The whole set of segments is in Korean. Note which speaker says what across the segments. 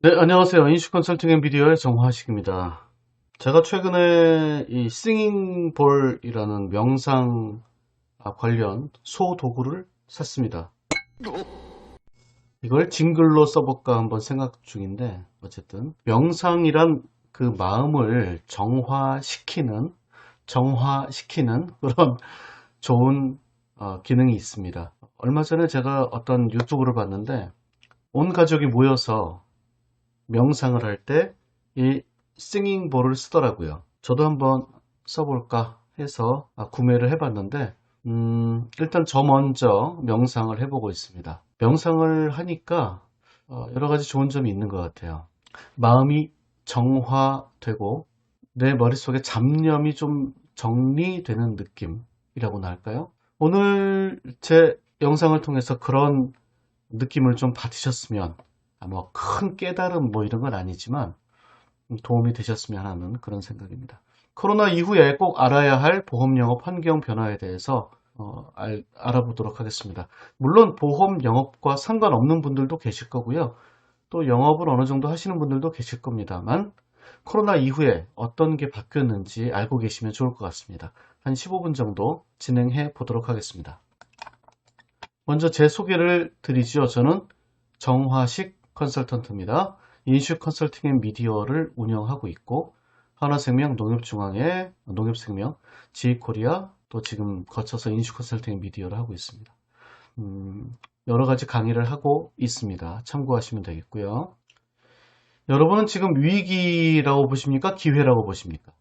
Speaker 1: 네, 안녕하세요. 인슈 컨설팅 앤 비디오의 정화식입니다. 제가 최근에 이 싱잉볼이라는 명상 관련 소도구를 샀습니다. 이걸 징글로 써볼까 한번 생각 중인데, 어쨌든 명상이란 그 마음을 정화시키는 그런 좋은 기능이 있습니다. 얼마 전에 제가 어떤 유튜브를 봤는데 온 가족이 모여서 명상을 할 때 이 싱잉볼을 쓰더라고요. 저도 한번 써볼까 해서 구매를 해봤는데 일단 저 먼저 명상을 해보고 있습니다. 명상을 하니까 여러 가지 좋은 점이 있는 것 같아요. 마음이 정화되고 내 머릿속에 잡념이 좀 정리되는 느낌이라고나 할까요? 오늘 제 영상을 통해서 그런 느낌을 좀 받으셨으면 뭐 큰 깨달음 뭐 이런 건 아니지만 도움이 되셨으면 하는 그런 생각입니다. 코로나 이후에 꼭 알아야 할 보험 영업 환경 변화에 대해서 알아보도록 하겠습니다. 물론 보험 영업과 상관없는 분들도 계실 거고요. 또 영업을 어느 정도 하시는 분들도 계실 겁니다만 코로나 이후에 어떤 게 바뀌었는지 알고 계시면 좋을 것 같습니다. 한 15분 정도 진행해 보도록 하겠습니다. 먼저 제 소개를 드리죠. 저는 정화식 컨설턴트입니다. 인슈 컨설팅 앤 미디어를 운영하고 있고 하나생명, 농협중앙회, 농협생명, 지코리아 또 지금 거쳐서 인슈 컨설팅 앤 미디어를 하고 있습니다. 여러 가지 강의를 하고 있습니다. 참고하시면 되겠고요. 여러분은 지금 위기라고 보십니까? 기회라고 보십니까?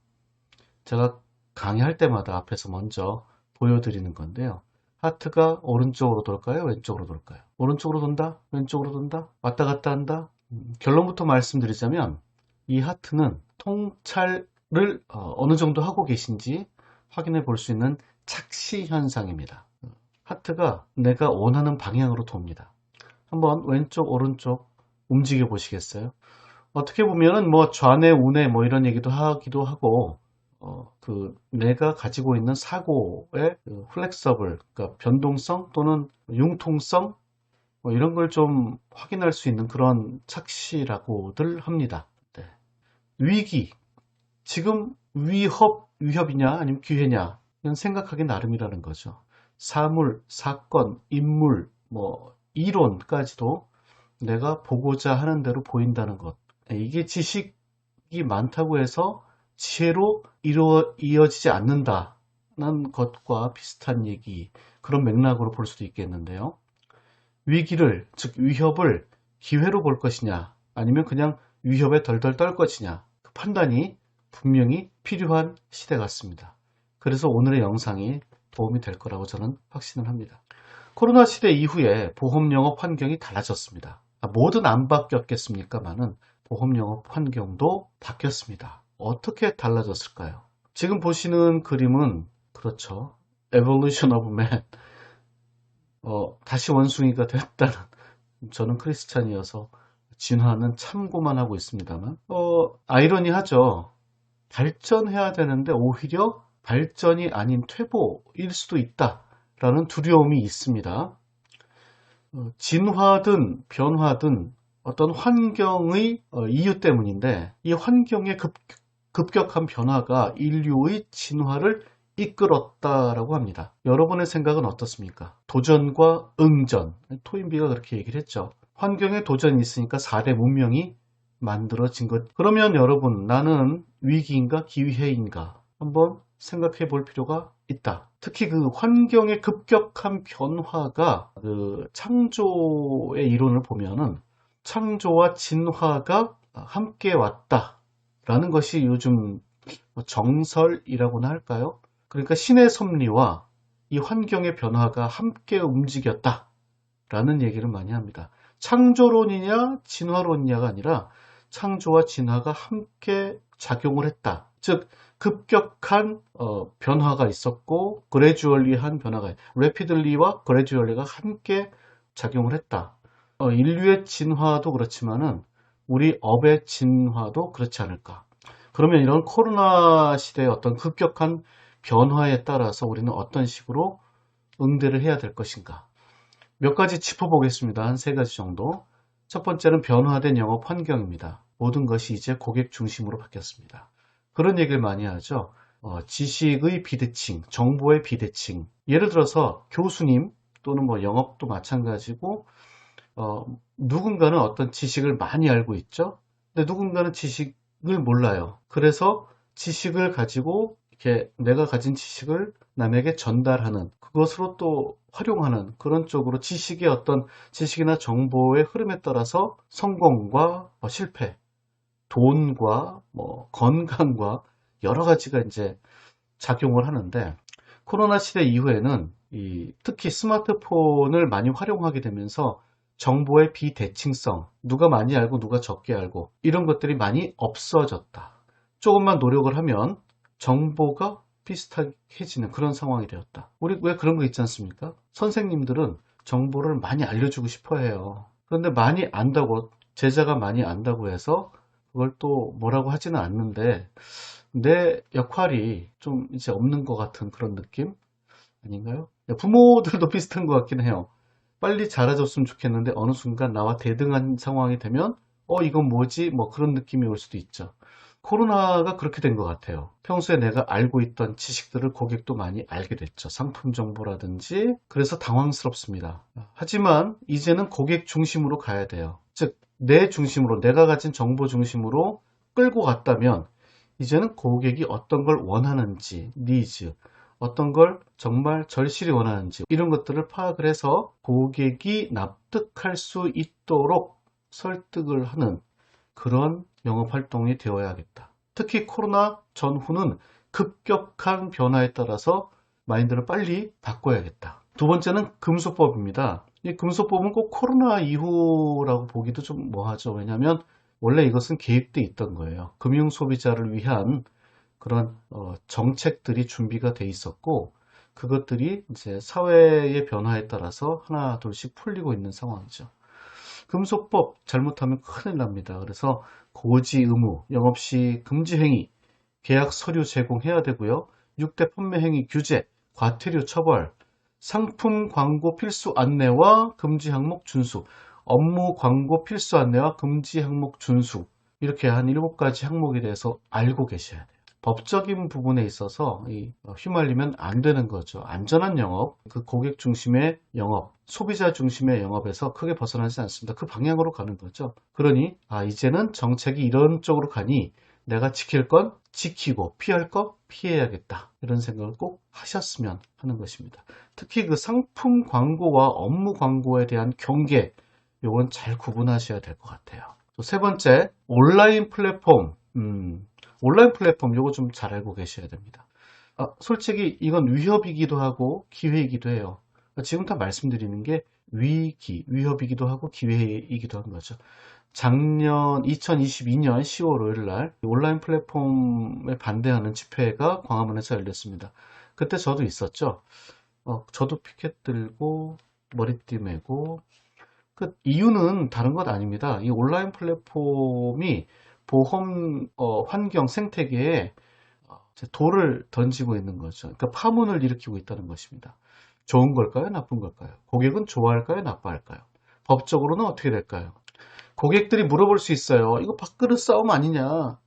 Speaker 1: 제가 강의할 때마다 앞에서 먼저 보여드리는 건데요. 하트가 오른쪽으로 돌까요? 왼쪽으로 돌까요? 오른쪽으로 돈다? 왼쪽으로 돈다? 왔다 갔다 한다? 결론부터 말씀드리자면 이 하트는 통찰을 어느 정도 하고 계신지 확인해 볼 수 있는 착시 현상입니다. 하트가 내가 원하는 방향으로 돕니다. 한번 왼쪽, 오른쪽 움직여 보시겠어요? 어떻게 보면은 뭐 좌뇌, 우뇌 뭐 이런 얘기도 하기도 하고 내가 가지고 있는 사고의 그 플렉서블, 그러니까 변동성 또는 융통성 뭐 이런 걸 좀 확인할 수 있는 그런 착시라고들 합니다. 네. 위기, 지금 위협이냐 아니면 기회냐 이런 생각하기 나름이라는 거죠. 사물, 사건, 인물, 뭐 이론까지도 내가 보고자 하는 대로 보인다는 것. 네, 이게 지식이 많다고 해서 지혜로 이어지지 않는다는 것과 비슷한 얘기, 그런 맥락으로 볼 수도 있겠는데요. 위기를, 즉 위협을 기회로 볼 것이냐, 아니면 그냥 위협에 덜덜 떨 것이냐, 그 판단이 분명히 필요한 시대 같습니다. 그래서 오늘의 영상이 도움이 될 거라고 저는 확신을 합니다. 코로나 시대 이후에 보험 영업 환경이 달라졌습니다. 뭐든 안 바뀌었겠습니까만은 보험 영업 환경도 바뀌었습니다. 어떻게 달라졌을까요? 지금 보시는 그림은 그렇죠. Evolution of Man. 다시 원숭이가 됐다는 저는 크리스찬이어서 진화는 참고만 하고 있습니다만 아이러니하죠. 발전해야 되는데 오히려 발전이 아닌 퇴보일 수도 있다라는 두려움이 있습니다. 진화든 변화든 어떤 환경의 이유 때문인데 이 환경의 급격한 변화가 인류의 진화를 이끌었다라고 합니다. 여러분의 생각은 어떻습니까? 도전과 응전. 토인비가 그렇게 얘기를 했죠. 환경에 도전이 있으니까 4대 문명이 만들어진 것. 그러면 여러분, 나는 위기인가 기회인가? 한번 생각해 볼 필요가 있다. 특히 그 환경의 급격한 변화가 그 창조의 이론을 보면은 창조와 진화가 함께 왔다라는 것이 요즘 정설이라고나 할까요? 그러니까 신의 섭리와 이 환경의 변화가 함께 움직였다라는 얘기를 많이 합니다. 창조론이냐 진화론이냐가 아니라 창조와 진화가 함께 작용을 했다. 즉 급격한 변화가 있었고 그레듀얼리한 변화가 rapidly와 gradually가 함께 작용을 했다. 인류의 진화도 그렇지만은 우리 업의 진화도 그렇지 않을까. 그러면 이런 코로나 시대의 어떤 급격한 변화에 따라서 우리는 어떤 식으로 응대를 해야 될 것인가. 몇 가지 짚어보겠습니다. 한 세 가지 정도. 첫 번째는 변화된 영업 환경입니다. 모든 것이 이제 고객 중심으로 바뀌었습니다. 그런 얘기를 많이 하죠. 지식의 비대칭, 정보의 비대칭. 예를 들어서 교수님 또는 뭐 영업도 마찬가지고 누군가는 어떤 지식을 많이 알고 있죠. 근데 누군가는 지식을 몰라요. 그래서 지식을 가지고 이렇게 내가 가진 지식을 남에게 전달하는 그것으로 또 활용하는 그런 쪽으로 지식의 어떤 지식이나 정보의 흐름에 따라서 성공과 실패, 돈과 뭐 건강과 여러 가지가 이제 작용을 하는데 코로나 시대 이후에는 특히 스마트폰을 많이 활용하게 되면서 정보의 비대칭성, 누가 많이 알고 누가 적게 알고 이런 것들이 많이 없어졌다. 조금만 노력을 하면 정보가 비슷해지는 그런 상황이 되었다. 우리 왜 그런 거 있지 않습니까? 선생님들은 정보를 많이 알려주고 싶어 해요. 그런데 많이 안다고, 제자가 많이 안다고 해서 그걸 또 뭐라고 하지는 않는데 내 역할이 좀 이제 없는 것 같은 그런 느낌 아닌가요? 부모들도 비슷한 것 같긴 해요. 빨리 자라줬으면 좋겠는데 어느 순간 나와 대등한 상황이 되면 이건 뭐지? 뭐 그런 느낌이 올 수도 있죠. 코로나가 그렇게 된 것 같아요. 평소에 내가 알고 있던 지식들을 고객도 많이 알게 됐죠. 상품 정보라든지. 그래서 당황스럽습니다. 하지만 이제는 고객 중심으로 가야 돼요. 즉, 내 중심으로, 내가 가진 정보 중심으로 끌고 갔다면 이제는 고객이 어떤 걸 원하는지, 니즈, 어떤 걸 정말 절실히 원하는지 이런 것들을 파악을 해서 고객이 납득할 수 있도록 설득을 하는 그런 영업 활동이 되어야겠다. 특히 코로나 전후는 급격한 변화에 따라서 마인드를 빨리 바꿔야겠다. 두 번째는 금소법입니다. 이 금소법은 꼭 코로나 이후라고 보기도 좀 뭐하죠. 왜냐하면 원래 이것은 계획돼 있던 거예요. 금융 소비자를 위한 그런 정책들이 준비가 돼 있었고 그것들이 이제 사회의 변화에 따라서 하나 둘씩 풀리고 있는 상황이죠. 금소법 잘못하면 큰일 납니다. 그래서 고지 의무, 영업시 금지 행위, 계약 서류 제공해야 되고요. 6대 판매 행위 규제, 과태료 처벌, 상품 광고 필수 안내와 금지 항목 준수, 업무 광고 필수 안내와 금지 항목 준수 이렇게 한 7가지 항목에 대해서 알고 계셔야 돼요. 법적인 부분에 있어서 휘말리면 안 되는 거죠. 안전한 영업, 그 고객 중심의 영업, 소비자 중심의 영업에서 크게 벗어나지 않습니다. 그 방향으로 가는 거죠. 그러니 이제는 정책이 이런 쪽으로 가니 내가 지킬 건 지키고 피할 거 피해야겠다. 이런 생각을 꼭 하셨으면 하는 것입니다. 특히 그 상품 광고와 업무 광고에 대한 경계, 요건 잘 구분하셔야 될 것 같아요. 또 세 번째, 온라인 플랫폼. 온라인 플랫폼 요거 좀 잘 알고 계셔야 됩니다. 솔직히 이건 위협이기도 하고 기회이기도 해요. 지금 다 말씀드리는 게 위협이기도 하고 기회이기도 한 거죠. 작년 2022년 10월 5일 날 온라인 플랫폼에 반대하는 집회가 광화문에서 열렸습니다. 그때 저도 있었죠. 저도 피켓 들고 머리띠 메고 그 이유는 다른 것 아닙니다. 이 온라인 플랫폼이 보험 환경 생태계에 돌을 던지고 있는 거죠. 그러니까 파문을 일으키고 있다는 것입니다. 좋은 걸까요? 나쁜 걸까요? 고객은 좋아할까요? 나빠할까요? 법적으로는 어떻게 될까요? 고객들이 물어볼 수 있어요. 이거 밥그릇 싸움 아니냐?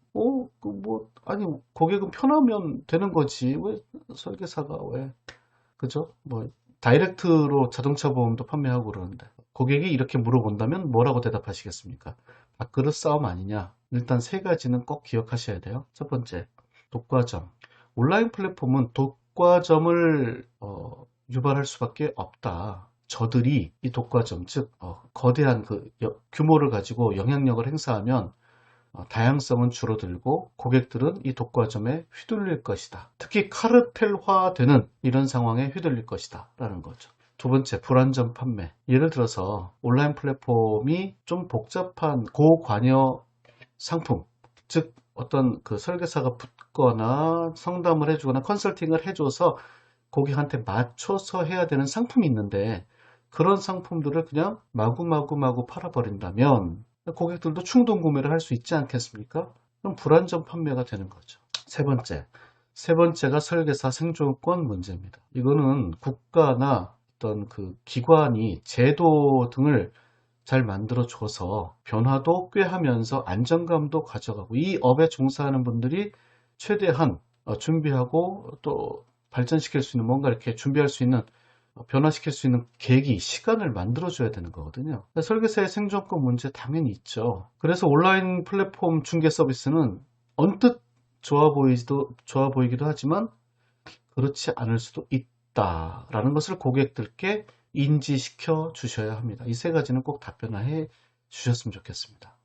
Speaker 1: 아니, 고객은 편하면 되는 거지. 왜 설계사가 왜? 그죠? 다이렉트로 자동차 보험도 판매하고 그러는데. 고객이 이렇게 물어본다면 뭐라고 대답하시겠습니까? 밥그릇 싸움 아니냐? 일단 세 가지는 꼭 기억하셔야 돼요. 첫 번째, 독과점. 온라인 플랫폼은 독과점을 유발할 수밖에 없다. 저들이 이 독과점, 즉 거대한 그 규모를 가지고 영향력을 행사하면 다양성은 줄어들고 고객들은 이 독과점에 휘둘릴 것이다. 특히 카르텔화되는 이런 상황에 휘둘릴 것이다 라는 거죠. 두 번째, 불안전 판매. 예를 들어서 온라인 플랫폼이 좀 복잡한 고관여 상품, 즉 어떤 그 설계사가 붙거나 상담을 해주거나 컨설팅을 해줘서 고객한테 맞춰서 해야 되는 상품이 있는데 그런 상품들을 그냥 마구마구 팔아버린다면 고객들도 충동 구매를 할 수 있지 않겠습니까? 그럼 불안전 판매가 되는 거죠. 세 번째가 설계사 생존권 문제입니다. 이거는 국가나 어떤 그 기관이 제도 등을 잘 만들어줘서 변화도 꽤 하면서 안정감도 가져가고 이 업에 종사하는 분들이 최대한 준비하고 또 발전시킬 수 있는 뭔가 이렇게 준비할 수 있는 변화시킬 수 있는 계기, 시간을 만들어줘야 되는 거거든요. 설계사의 생존권 문제 당연히 있죠. 그래서 온라인 플랫폼 중개 서비스는 언뜻 좋아 보이기도 하지만 그렇지 않을 수도 있다라는 것을 고객들께 인지시켜 주셔야 합니다. 이 세 가지는 꼭 답변해 주셨으면 좋겠습니다.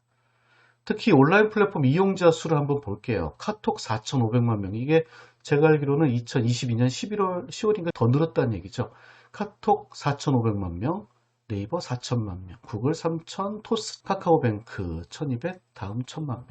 Speaker 1: 특히 온라인 플랫폼 이용자 수를 한번 볼게요. 카톡 4,500만 명. 이게 제가 알기로는 2022년 10월인가 더 늘었다는 얘기죠. 카톡 4,500만 명, 네이버 4천만 명, 구글 3천, 토스, 카카오뱅크 1200, 다음 1000만 명.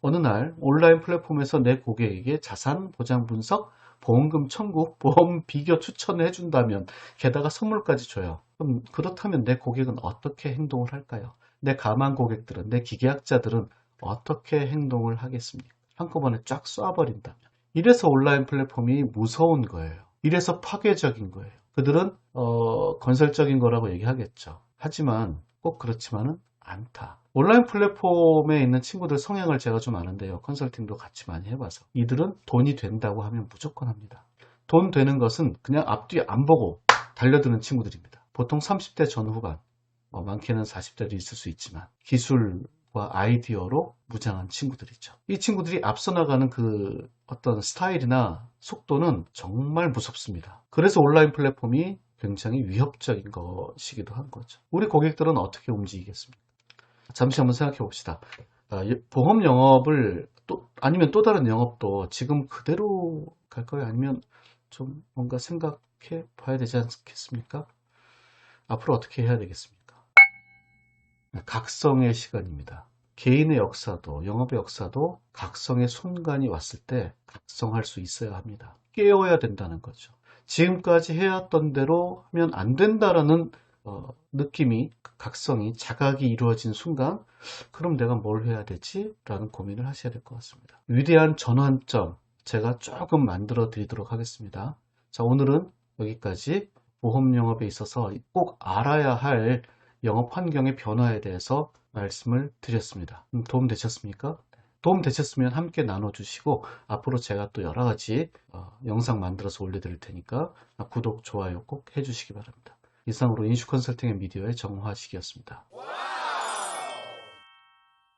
Speaker 1: 어느 날 온라인 플랫폼에서 내 고객에게 자산 보장 분석, 보험금 청구, 보험 비교 추천을 해준다면 게다가 선물까지 줘요. 그럼 그렇다면 내 고객은 어떻게 행동을 할까요? 내 가만 고객들은, 내 기계학자들은 어떻게 행동을 하겠습니까? 한꺼번에 쫙 쏴버린다면. 이래서 온라인 플랫폼이 무서운 거예요. 이래서 파괴적인 거예요. 그들은 건설적인 거라고 얘기하겠죠. 하지만 꼭 그렇지만은 않다. 온라인 플랫폼에 있는 친구들 성향을 제가 좀 아는데요. 컨설팅도 같이 많이 해봐서. 이들은 돈이 된다고 하면 무조건 합니다. 돈 되는 것은 그냥 앞뒤 안 보고 달려드는 친구들입니다. 보통 30대 전후반, 많게는 40대도 있을 수 있지만 기술과 아이디어로 무장한 친구들이죠. 이 친구들이 앞서 나가는 그 어떤 스타일이나 속도는 정말 무섭습니다. 그래서 온라인 플랫폼이 굉장히 위협적인 것이기도 한 거죠. 우리 고객들은 어떻게 움직이겠습니까? 잠시 한번 생각해 봅시다. 보험 영업을 아니면 또 다른 영업도 지금 그대로 갈까요? 아니면 좀 뭔가 생각해 봐야 되지 않겠습니까? 앞으로 어떻게 해야 되겠습니까? 각성의 시간입니다. 개인의 역사도, 영업의 역사도 각성의 순간이 왔을 때 각성할 수 있어야 합니다. 깨어야 된다는 거죠. 지금까지 해왔던 대로 하면 안 된다라는 느낌이, 각성이, 자각이 이루어진 순간, 그럼 내가 뭘 해야 되지? 라는 고민을 하셔야 될 것 같습니다. 위대한 전환점, 제가 조금 만들어 드리도록 하겠습니다. 자, 오늘은 여기까지 보험 영업에 있어서 꼭 알아야 할 영업 환경의 변화에 대해서 말씀을 드렸습니다. 도움 되셨습니까? 도움 되셨으면 함께 나눠주시고 앞으로 제가 또 여러 가지 영상 만들어서 올려드릴 테니까 구독, 좋아요 꼭 해주시기 바랍니다. 이상으로 인슈컨설팅의 미디어의 정화식이었습니다.